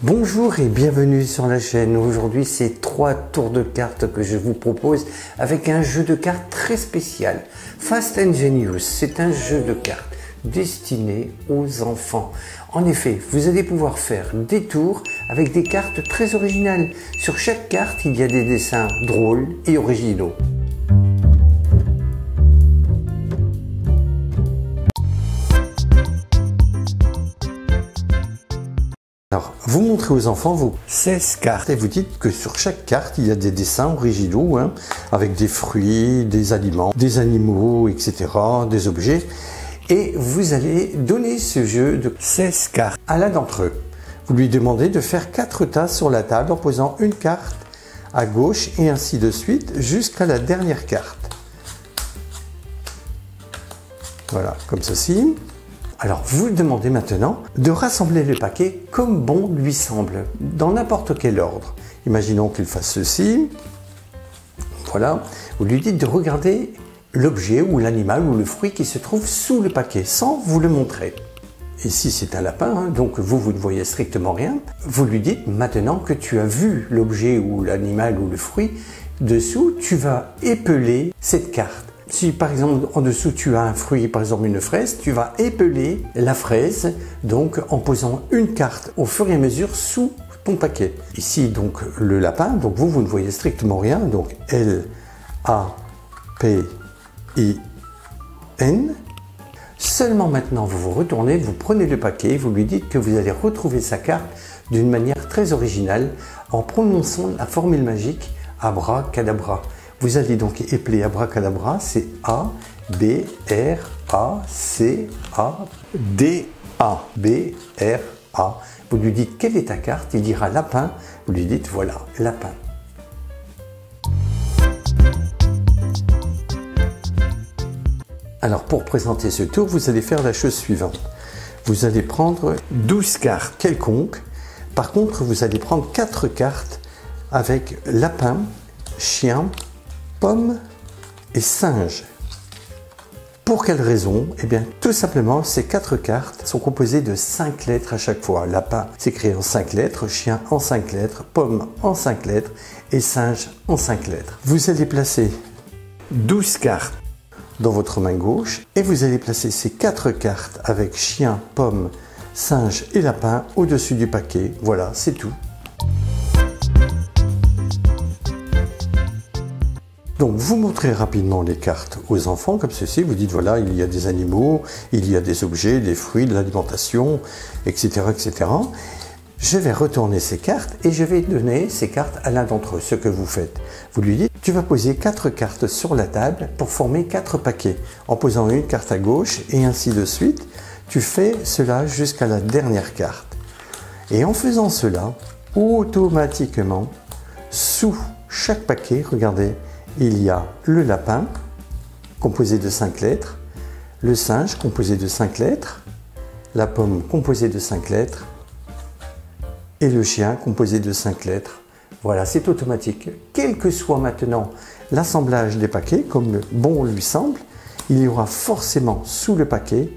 Bonjour et bienvenue sur la chaîne. Aujourd'hui, c'est 3 tours de cartes que je vous propose avec un jeu de cartes très spécial. Fast and Genius, c'est un jeu de cartes destiné aux enfants. En effet, vous allez pouvoir faire des tours avec des cartes très originales. Sur chaque carte, il y a des dessins drôles et originaux. Alors, vous montrez aux enfants vos 16 cartes et vous dites que sur chaque carte, il y a des dessins originaux, avec des fruits, des aliments, des animaux, etc., des objets. Et vous allez donner ce jeu de 16 cartes à l'un d'entre eux. Vous lui demandez de faire 4 tas sur la table en posant une carte à gauche et ainsi de suite jusqu'à la dernière carte. Voilà, comme ceci. Alors, vous lui demandez maintenant de rassembler le paquet comme bon lui semble, dans n'importe quel ordre. Imaginons qu'il fasse ceci. Voilà. Vous lui dites de regarder l'objet ou l'animal ou le fruit qui se trouve sous le paquet, sans vous le montrer. Ici, c'est un lapin, donc vous ne voyez strictement rien. Vous lui dites maintenant que tu as vu l'objet ou l'animal ou le fruit dessous, tu vas épeler cette carte. Si par exemple en dessous tu as un fruit, par exemple une fraise, tu vas épeler la fraise donc en posant une carte au fur et à mesure sous ton paquet. Ici donc le lapin, donc vous ne voyez strictement rien, donc L-A-P-I-N. Seulement maintenant vous vous retournez, vous prenez le paquet, vous lui dites que vous allez retrouver sa carte d'une manière très originale en prononçant la formule magique Abracadabra. Vous allez donc épeler Abracadabra, c'est A-B-R-A-C-A-D-A-B-R-A. Vous lui dites quelle est ta carte, il dira lapin, vous lui dites voilà, lapin. Alors pour présenter ce tour, vous allez faire la chose suivante. Vous allez prendre 12 cartes quelconques, par contre vous allez prendre 4 cartes avec lapin, chien, pomme et singe. Pour quelle raison? Eh bien, tout simplement, ces 4 cartes sont composées de 5 lettres à chaque fois. Lapin s'écrit en 5 lettres, chien en 5 lettres, pomme en 5 lettres et singe en 5 lettres. Vous allez placer 12 cartes dans votre main gauche et vous allez placer ces 4 cartes avec chien, pomme, singe et lapin au-dessus du paquet. Voilà, c'est tout. Donc vous montrez rapidement les cartes aux enfants comme ceci, vous dites voilà, il y a des animaux, il y a des objets, des fruits, de l'alimentation, etc., etc. Je vais retourner ces cartes et je vais donner ces cartes à l'un d'entre eux. Ce que vous faites, vous lui dites, tu vas poser 4 cartes sur la table pour former 4 paquets. En posant une carte à gauche et ainsi de suite, tu fais cela jusqu'à la dernière carte. Et en faisant cela, automatiquement, sous chaque paquet, regardez, il y a le lapin, composé de 5 lettres, le singe, composé de 5 lettres, la pomme, composée de 5 lettres, et le chien, composé de 5 lettres. Voilà, c'est automatique. Quel que soit maintenant l'assemblage des paquets, comme bon lui semble, il y aura forcément sous le paquet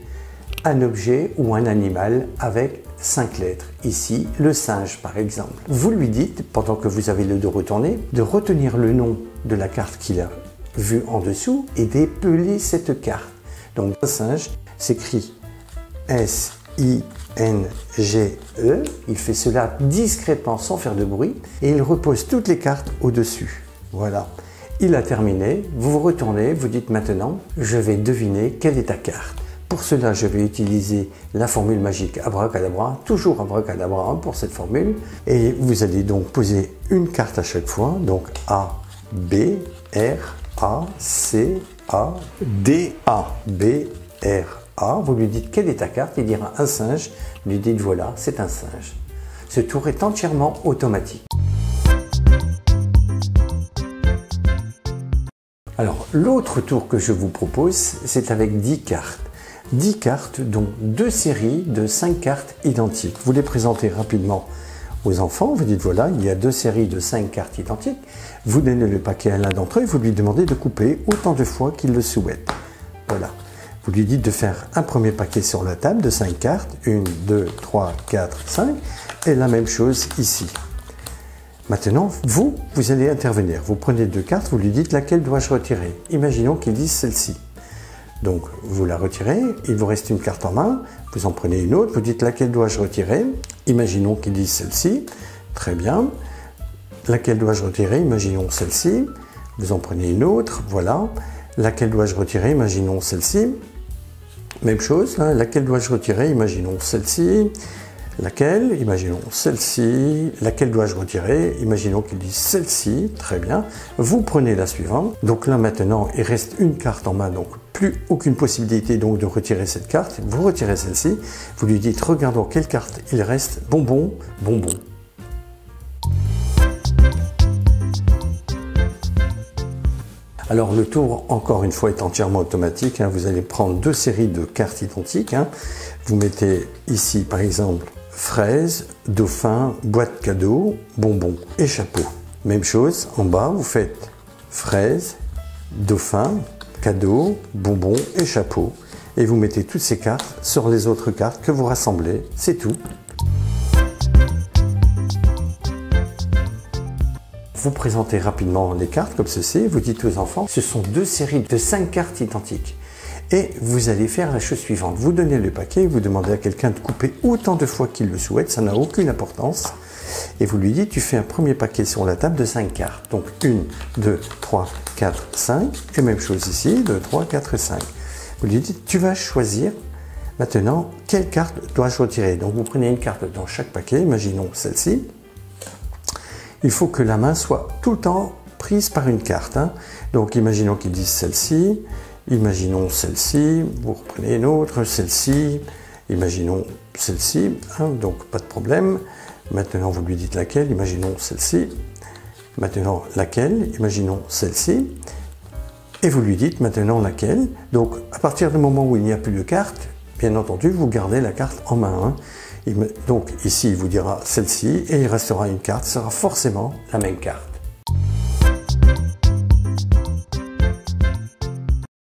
un objet ou un animal avec 5 lettres. Ici, le singe par exemple. Vous lui dites, pendant que vous avez le dos retourné, de retenir le nom de la carte qu'il a vue en dessous et d'épeler cette carte. Donc, le singe s'écrit S-I-N-G-E. Il fait cela discrètement sans faire de bruit et il repose toutes les cartes au-dessus. Voilà. Il a terminé. Vous vous retournez, vous dites maintenant, je vais deviner quelle est ta carte. Pour cela, je vais utiliser la formule magique Abracadabra, toujours Abracadabra pour cette formule. Et vous allez donc poser une carte à chaque fois, donc A, B, R, A, C, A, D, A, B, R, A. Vous lui dites quelle est ta carte, il dira un singe, vous lui dites voilà, c'est un singe. Ce tour est entièrement automatique. Alors, l'autre tour que je vous propose, c'est avec 10 cartes. 10 cartes, dont 2 séries de 5 cartes identiques. Vous les présentez rapidement aux enfants, vous dites voilà, il y a 2 séries de 5 cartes identiques. Vous donnez le paquet à l'un d'entre eux et vous lui demandez de couper autant de fois qu'il le souhaite. Voilà. Vous lui dites de faire un premier paquet sur la table de 5 cartes, 1, 2, 3, 4, 5. Et la même chose ici. Maintenant, vous allez intervenir. Vous prenez 2 cartes, vous lui dites laquelle dois-je retirer. Imaginons qu'il dise celle-ci. Donc, vous la retirez, il vous reste une carte en main, vous en prenez une autre, vous dites laquelle dois-je retirer. Imaginons qu'il dise celle-ci. Très bien. Laquelle dois-je retirer? Imaginons celle-ci. Vous en prenez une autre, voilà. Laquelle dois-je retirer? Imaginons celle-ci. Même chose, hein. Laquelle dois-je retirer? Imaginons celle-ci. Laquelle? Imaginons celle-ci. Laquelle dois-je retirer? Imaginons qu'il dise celle-ci. Très bien. Vous prenez la suivante. Donc là maintenant, il reste une carte en main, donc plus aucune possibilité donc de retirer cette carte. Vous retirez celle-ci. Vous lui dites, regardons quelle carte il reste. Bonbon, bonbon. Alors le tour, encore une fois, est entièrement automatique. Hein. Vous allez prendre 2 séries de cartes identiques. Hein. Vous mettez ici, par exemple, fraise, dauphin, boîte cadeau, bonbon et chapeau. Même chose, en bas, vous faites fraise, dauphin, cadeau, bonbon et chapeau. Et vous mettez toutes ces cartes sur les autres cartes que vous rassemblez. C'est tout. Vous présentez rapidement les cartes comme ceci, vous dites aux enfants, ce sont 2 séries de 5 cartes identiques. Et vous allez faire la chose suivante, vous donnez le paquet, vous demandez à quelqu'un de couper autant de fois qu'il le souhaite, ça n'a aucune importance. Et vous lui dites, tu fais un premier paquet sur la table de 5 cartes. Donc 1, 2, 3, 4, 5. Et même chose ici, 2, 3, 4 et 5. Vous lui dites, tu vas choisir maintenant quelle carte dois-je retirer. Donc vous prenez une carte dans chaque paquet, imaginons celle-ci. Il faut que la main soit tout le temps prise par une carte. Hein. Donc imaginons qu'ils disent celle-ci, imaginons celle-ci, vous reprenez une autre, celle-ci, imaginons celle-ci, hein, donc pas de problème. Maintenant vous lui dites laquelle, imaginons celle-ci, maintenant laquelle, imaginons celle-ci, et vous lui dites maintenant laquelle. Donc à partir du moment où il n'y a plus de carte, bien entendu vous gardez la carte en main. Hein. Donc ici, il vous dira celle-ci et il restera une carte, ce sera forcément la même carte.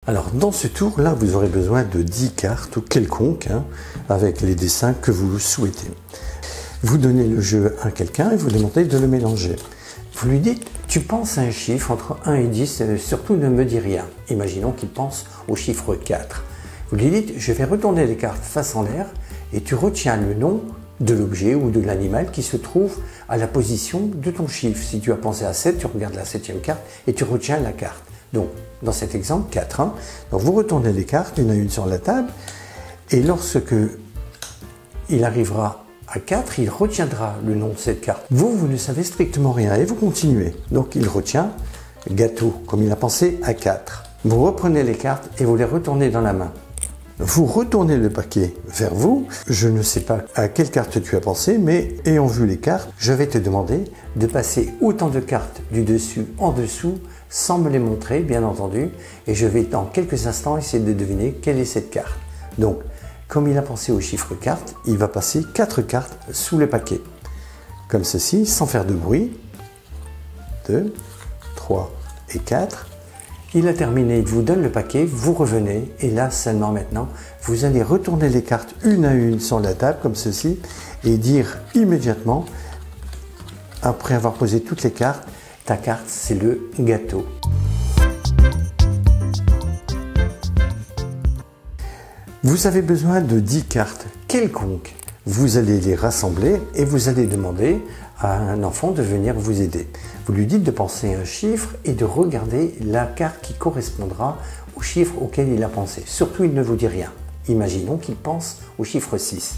Alors dans ce tour-là, vous aurez besoin de 10 cartes ou quelconques, hein, avec les dessins que vous souhaitez. Vous donnez le jeu à quelqu'un et vous demandez de le mélanger. Vous lui dites, tu penses à un chiffre entre 1 et 10, surtout ne me dis rien. Imaginons qu'il pense au chiffre 4. Vous lui dites, je vais retourner les cartes face en l'air, et tu retiens le nom de l'objet ou de l'animal qui se trouve à la position de ton chiffre. Si tu as pensé à 7, tu regardes la 7e carte et tu retiens la carte. Donc, dans cet exemple, 4. Hein. Donc, vous retournez les cartes, une à une sur la table, et lorsque il arrivera à 4, il retiendra le nom de cette carte. Vous ne savez strictement rien et vous continuez. Donc, il retient gâteau, comme il a pensé à 4. Vous reprenez les cartes et vous les retournez dans la main. Vous retournez le paquet vers vous. Je ne sais pas à quelle carte tu as pensé, mais ayant vu les cartes, je vais te demander de passer autant de cartes du dessus en dessous, sans me les montrer, bien entendu. Et je vais dans quelques instants essayer de deviner quelle est cette carte. Donc, comme il a pensé au chiffre 4, il va passer 4 cartes sous le paquet. Comme ceci, sans faire de bruit. 2, 3 et 4. Il a terminé, il vous donne le paquet, vous revenez et là seulement maintenant, vous allez retourner les cartes une à une sur la table comme ceci et dire immédiatement, après avoir posé toutes les cartes, ta carte c'est le gâteau. Vous avez besoin de 10 cartes quelconques. Vous allez les rassembler et vous allez demander à un enfant de venir vous aider. Vous lui dites de penser à un chiffre et de regarder la carte qui correspondra au chiffre auquel il a pensé. Surtout, il ne vous dit rien. Imaginons qu'il pense au chiffre 6.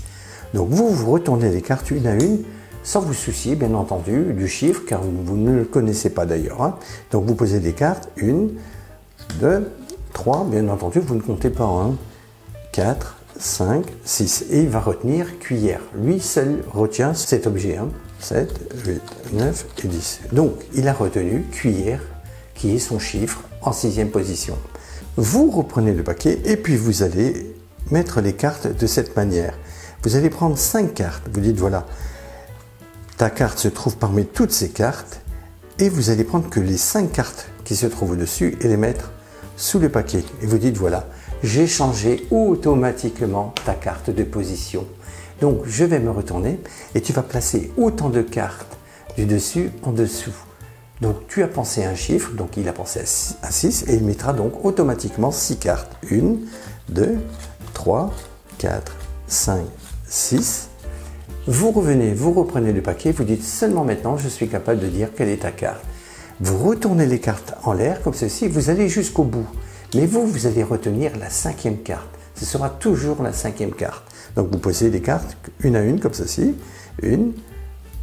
Donc vous retournez les cartes une à une, sans vous soucier bien entendu du chiffre, car vous ne le connaissez pas d'ailleurs. Hein. Donc vous posez des cartes, 1, 2, 3, bien entendu, vous ne comptez pas. Hein. 4, 5, 6. Et il va retenir cuillère. Lui seul retient cet objet. Hein. 7, 8, 9 et 10. Donc, il a retenu cuillère, qui est son chiffre, en 6e position. Vous reprenez le paquet et puis vous allez mettre les cartes de cette manière. Vous allez prendre 5 cartes. Vous dites, voilà, ta carte se trouve parmi toutes ces cartes et vous allez prendre que les 5 cartes qui se trouvent au-dessus et les mettre sous le paquet. Et vous dites, voilà, j'ai changé automatiquement ta carte de position. Donc je vais me retourner et tu vas placer autant de cartes du dessus en dessous. Donc tu as pensé à un chiffre, donc il a pensé à 6 et il mettra donc automatiquement 6 cartes. 1, 2, 3, 4, 5, 6. Vous revenez, vous reprenez le paquet, vous dites seulement maintenant je suis capable de dire quelle est ta carte. Vous retournez les cartes en l'air comme ceci, vous allez jusqu'au bout. Mais vous allez retenir la 5e carte. Ce sera toujours la 5e carte. Donc vous posez les cartes une à une comme ceci. Une.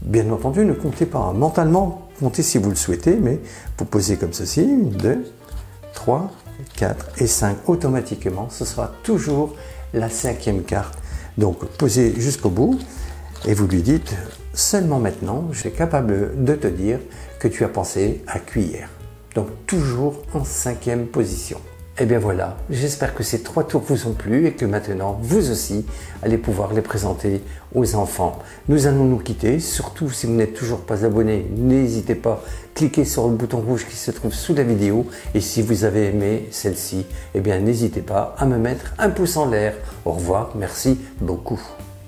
Bien entendu, ne comptez pas. Mentalement, comptez si vous le souhaitez, mais vous posez comme ceci. 1, 2, 3, 4 et 5. Automatiquement, ce sera toujours la 5e carte. Donc posez jusqu'au bout et vous lui dites seulement maintenant, je suis capable de te dire que tu as pensé à cuillère. Donc toujours en 5e position. Et bien voilà, j'espère que ces 3 tours vous ont plu et que maintenant, vous aussi, allez pouvoir les présenter aux enfants. Nous allons nous quitter, surtout si vous n'êtes toujours pas abonné, n'hésitez pas, cliquez sur le bouton rouge qui se trouve sous la vidéo et si vous avez aimé celle-ci, eh bien n'hésitez pas à me mettre un pouce en l'air. Au revoir, merci beaucoup.